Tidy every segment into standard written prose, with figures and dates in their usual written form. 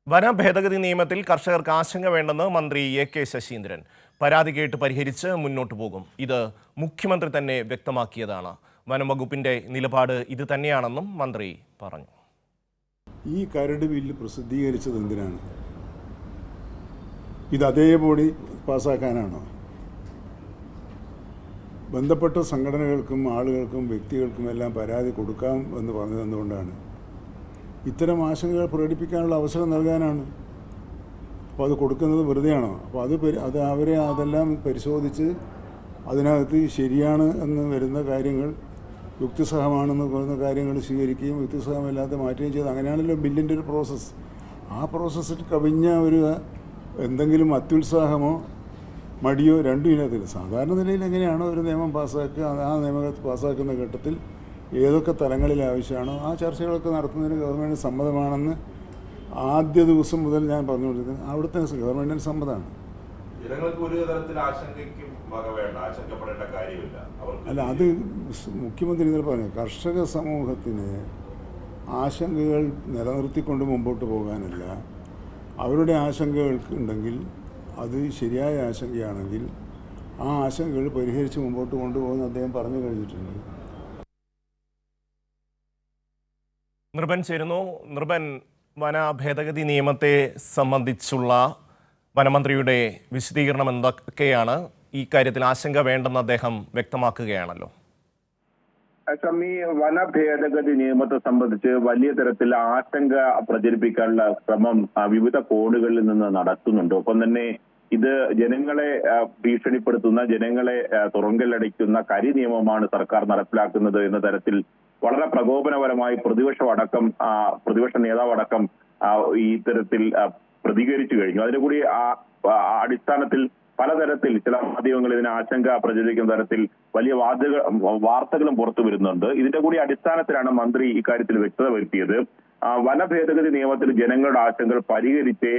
വന ഭേദഗതി നിയമത്തിൽ കർഷകർക്ക് ആശങ്ക വേണ്ടെന്ന് മന്ത്രി എ.കെ. ശശീന്ദ്രൻ. പരാതി കേട്ട് പരിഹരിച്ച് മുന്നോട്ടു പോകും. ഇത് മുഖ്യമന്ത്രി തന്നെ വ്യക്തമാക്കിയതാണ്. വനം വകുപ്പിന്റെ നിലപാട് ഇത് തന്നെയാണെന്നും മന്ത്രി പറഞ്ഞു. ഈ കരട് ബില്ല് പ്രസിദ്ധീകരിച്ചത് എന്തിനാണ്? ഇത് അതേപടി പാസ്സാക്കാനാണോ? ബന്ധപ്പെട്ട സംഘടനകൾക്കും ആളുകൾക്കും വ്യക്തികൾക്കും എല്ലാം പരാതി കൊടുക്കാം എന്ന് പറഞ്ഞതെന്തുകൊണ്ടാണ്? ഇത്തരം ആശങ്കകൾ പ്രകടിപ്പിക്കാനുള്ള അവസരം നൽകാനാണ്. അപ്പോൾ അത് കൊടുക്കുന്നത് വെറുതെയാണോ? അപ്പോൾ അത് അവരെ അതെല്ലാം പരിശോധിച്ച് അതിനകത്ത് ശരിയാണ് എന്ന് വരുന്ന കാര്യങ്ങൾ, യുക്തിസഹമാണെന്ന് പറയുന്ന കാര്യങ്ങൾ സ്വീകരിക്കുകയും യുക്തിസഹമല്ലാതെ മാറ്റുകയും ചെയ്ത് അങ്ങനെയാണല്ലോ ബില്ലിൻ്റെ ഒരു പ്രോസസ്സ്. ആ പ്രോസസ്സിൽ കവിഞ്ഞ ഒരു എന്തെങ്കിലും അത്യുത്സാഹമോ മടിയോ രണ്ടും ഇതിനകത്തില്ല. സാധാരണ നിലയിൽ എങ്ങനെയാണോ ഒരു നിയമം പാസ്സാക്കുക, ആ നിയമം പാസ്സാക്കുന്ന ഘട്ടത്തിൽ ഏതൊക്കെ തലങ്ങളിൽ ആവശ്യമാണോ ആ ചർച്ചകളൊക്കെ നടത്തുന്നതിന് ഗവൺമെൻറ് സമ്മതമാണെന്ന് ആദ്യ ദിവസം മുതൽ ഞാൻ പറഞ്ഞുകൊണ്ടിരുന്നത്. അവിടുത്തെ ഗവൺമെൻറ്റിന് സമ്മതമാണ്. അല്ല, അത് മുഖ്യമന്ത്രി ഇന്നലെ പറഞ്ഞു. കർഷക സമൂഹത്തിന് ആശങ്കകൾ നിലനിർത്തിക്കൊണ്ട് മുമ്പോട്ട് പോകാനല്ല, അവരുടെ ആശങ്കകൾക്ക് ഉണ്ടെങ്കിൽ അത് ശരിയായ ആശങ്കയാണെങ്കിൽ ആ ആശങ്കകൾ പരിഹരിച്ച് മുമ്പോട്ട് കൊണ്ടുപോകുമെന്ന് അദ്ദേഹം പറഞ്ഞു കഴിഞ്ഞിട്ടുണ്ട്. നൃപൻ ചേരുന്നു. നൃപൻ, വന ഭേദഗതി നിയമത്തെ സംബന്ധിച്ചുള്ള വനമന്ത്രിയുടെ വിശദീകരണം എന്തൊക്കെയാണ്? ഈ കാര്യത്തിൽ ആശങ്ക വേണ്ടെന്ന് അദ്ദേഹം വ്യക്തമാക്കുകയാണല്ലോ. ഈ വന ഭേദഗതി നിയമത്തെ സംബന്ധിച്ച് വലിയ തരത്തിൽ ആശങ്ക പ്രചരിപ്പിക്കാനുള്ള ശ്രമം വിവിധ കോണുകളിൽ നിന്ന് നടത്തുന്നുണ്ട്. ഒപ്പം തന്നെ ഇത് ജനങ്ങളെ ഭീഷണിപ്പെടുത്തുന്ന, ജനങ്ങളെ തുറങ്കലടയ്ക്കുന്ന കരി നിയമമാണ് സർക്കാർ നടപ്പിലാക്കുന്നത് എന്ന തരത്തിൽ വളരെ പ്രകോപനപരമായി പ്രതിപക്ഷ നേതാവടക്കം ഈ തരത്തിൽ പ്രതികരിച്ചു കഴിഞ്ഞു. അതിന് കൂടി അടിസ്ഥാനത്തിൽ പലതരത്തിൽ ചില മാധ്യമങ്ങൾ ഇതിന് ആശങ്ക പ്രചരിപ്പിക്കുന്ന തരത്തിൽ വലിയ വാർത്തകളും പുറത്തു വരുന്നുണ്ട്. ഇതിന്റെ കൂടി അടിസ്ഥാനത്തിലാണ് മന്ത്രി ഇക്കാര്യത്തിൽ വ്യക്തത വരുത്തിയത്. വന ഭേദഗതി നിയമത്തിൽ ജനങ്ങളുടെ ആശങ്കകൾ പരിഹരിച്ച്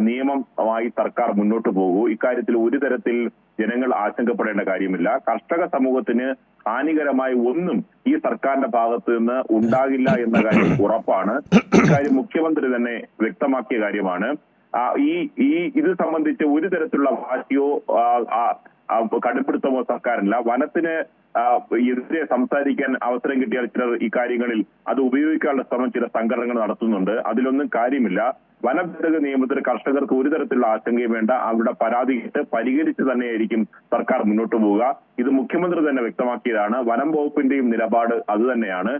നിയമമായി സർക്കാർ മുന്നോട്ട് പോകൂ. ഇക്കാര്യത്തിൽ ഒരു തരത്തിൽ ജനങ്ങൾ ആശങ്കപ്പെടേണ്ട കാര്യമില്ല. കർഷക സമൂഹത്തിന് ഹാനികരമായി ഒന്നും ഈ സർക്കാരിന്റെ ഭാഗത്ത് നിന്ന് ഉണ്ടാകില്ല എന്ന കാര്യം ഉറപ്പാണ്. ഇക്കാര്യം മുഖ്യമന്ത്രി തന്നെ വ്യക്തമാക്കിയ കാര്യമാണ്. ഇത് സംബന്ധിച്ച് ഒരു തരത്തിലുള്ള വാശിയോ കടുപ്പിടുത്തമോ സർക്കാരില്ല. വനത്തിന് എതിരെ സംസാരിക്കാൻ അവസരം കിട്ടിയാൽ ചിലർ ഈ കാര്യങ്ങളിൽ അത് ഉപയോഗിക്കാനുള്ള ശ്രമം ചില സംഘടനകൾ നടത്തുന്നുണ്ട്. അതിലൊന്നും കാര്യമില്ല. വന ഭേദഗതി നിയമത്തിൽ കർഷകർക്ക് ഒരു തരത്തിലുള്ള ആശങ്കയും വേണ്ട. അവരുടെ പരാതി പരിഹരിച്ച് തന്നെയായിരിക്കും സർക്കാർ മുന്നോട്ട് പോവുക. ഇത് മുഖ്യമന്ത്രി തന്നെ വ്യക്തമാക്കിയതാണ്. വനം വകുപ്പിന്റെയും നിലപാട് അത് തന്നെയാണ്.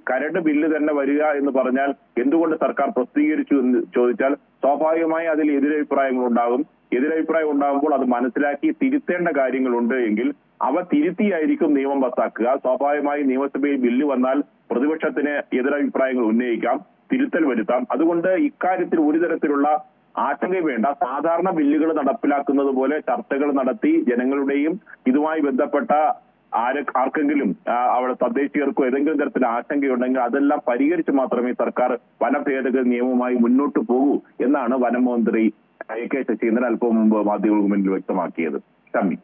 കരട് ബില്ല് തന്നെ വരിക എന്ന് പറഞ്ഞാൽ എന്തുകൊണ്ട് സർക്കാർ പ്രസിദ്ധീകരിച്ചു എന്ന് ചോദിച്ചാൽ സ്വാഭാവികമായി അതിൽ എതിരഭിപ്രായങ്ങൾ ഉണ്ടാകും. എതിരഭിപ്രായം ഉണ്ടാകുമ്പോൾ അത് മനസ്സിലാക്കി തിരുത്തേണ്ട കാര്യങ്ങളുണ്ട് എങ്കിൽ അവ തിരുത്തിയായിരിക്കും നിയമം പാസാക്കുക. സ്വാഭാവികമായി നിയമസഭയിൽ ബില്ല് വന്നാൽ പ്രതിപക്ഷത്തിന് എതിരഭിപ്രായങ്ങൾ ഉന്നയിക്കാം, തിരുത്തൽ വരുത്താം. അതുകൊണ്ട് ഇക്കാര്യത്തിൽ ഒരു തരത്തിലുള്ള ആശങ്ക വേണ്ട. സാധാരണ ബില്ലുകൾ നടപ്പിലാക്കുന്നത് പോലെ ചർച്ചകൾ നടത്തി ജനങ്ങളുടെയും ഇതുമായി ബന്ധപ്പെട്ട ആർക്കെങ്കിലും അവിടെ തദ്ദേശീയർക്കോ ഏതെങ്കിലും തരത്തിൽ ആശങ്കയുണ്ടെങ്കിൽ അതെല്ലാം പരിഹരിച്ച് മാത്രമേ സർക്കാർ വന ഭേദഗതി നിയമവുമായി മുന്നോട്ട് പോകൂ എന്നാണ് വനം മന്ത്രി എ.കെ. ശശീന്ദ്രൻ അല്പം മുമ്പ് മാധ്യമങ്ങൾക്ക് മുന്നിൽ വ്യക്തമാക്കിയത്. ഷമി.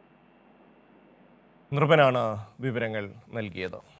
നൃപനാണ് വിവരങ്ങൾ നൽകിയത്.